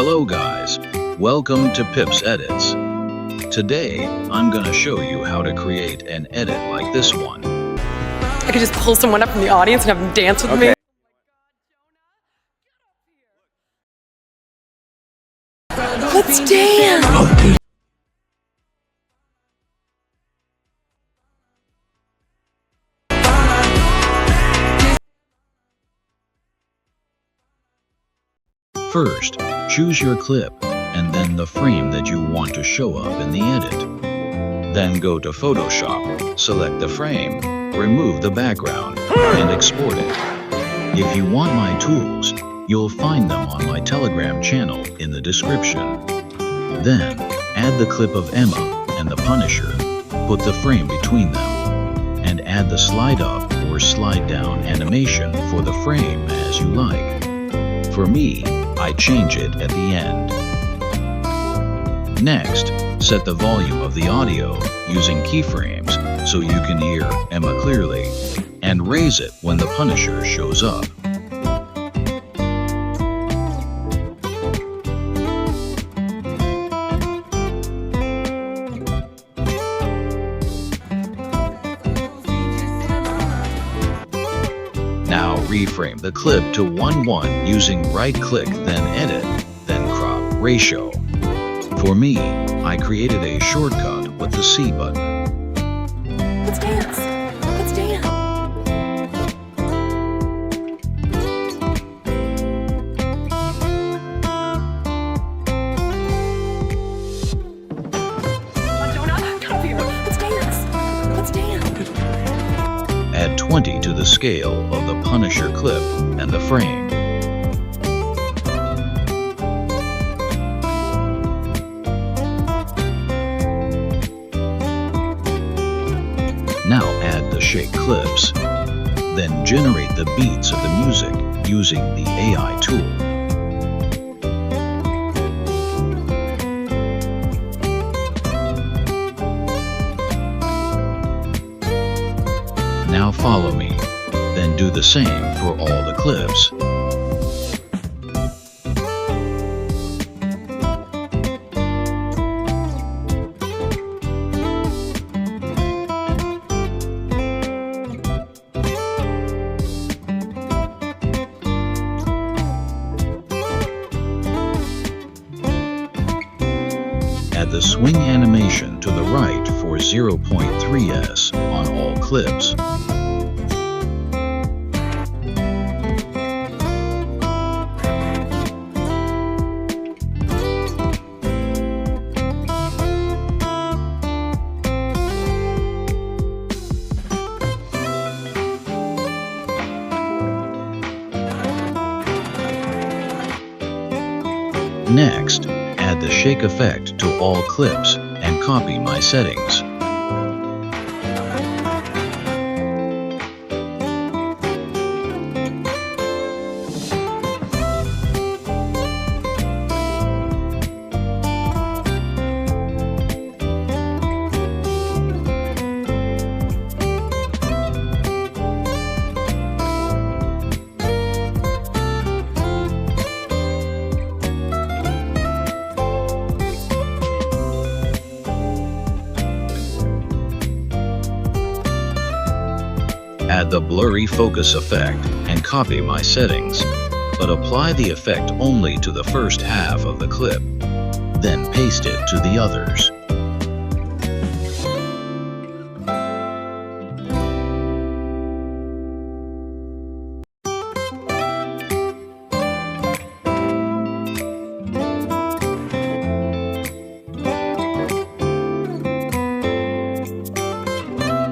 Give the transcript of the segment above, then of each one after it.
Hello guys, welcome to Pip's Edits. Today, I'm gonna show you how to create an edit like this one. I could just pull someone up from the audience and have them dance with me. Let's dance! First, choose your clip and then the frame that you want to show up in the edit. Then go to Photoshop, select the frame, remove the background, and export it. If you want my tools, you'll find them on my Telegram channel in the description. Then, add the clip of Emma and the Punisher, put the frame between them, and add the slide up or slide down animation for the frame as you like. For me, I change it at the end. Next, set the volume of the audio using keyframes so you can hear Emma clearly, and raise it when the Punisher shows up. Now reframe the clip to 1:1 using right-click, then edit, then crop ratio. For me, I created a shortcut with the C button. Let's dance! Let's dance! Jonah, come up here! Let's dance! Let's dance! Add 20 to the scale of the Punisher clip and the frame. Now add the shake clips. Then generate the beats of the music using the AI tool. Now follow me, then do the same for all the clips. Add the swing animation to the right for 0.3s on all clips. Next, add the shake effect to all clips and copy my settings. Add the blurry focus effect and copy my settings, but apply the effect only to the first half of the clip, then paste it to the others.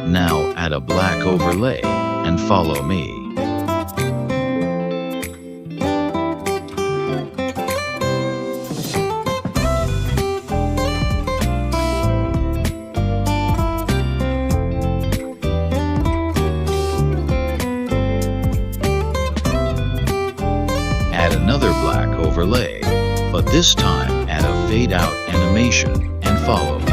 Now add a black overlay and follow me. Add another black overlay, but this time add a fade out animation and follow me.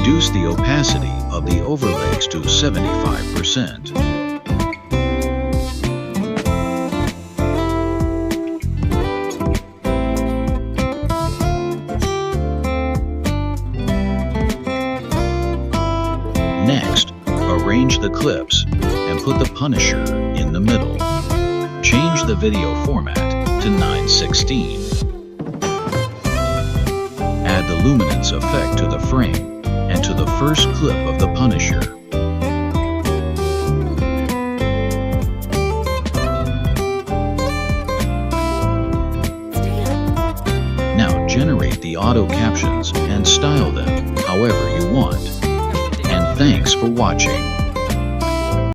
Reduce the opacity of the overlays to 75%. Next, arrange the clips and put the Punisher in the middle. Change the video format to 9:16. Add the luminance effect to the frame and to the first clip of the Punisher. Now generate the auto captions and style them however you want. And thanks for watching.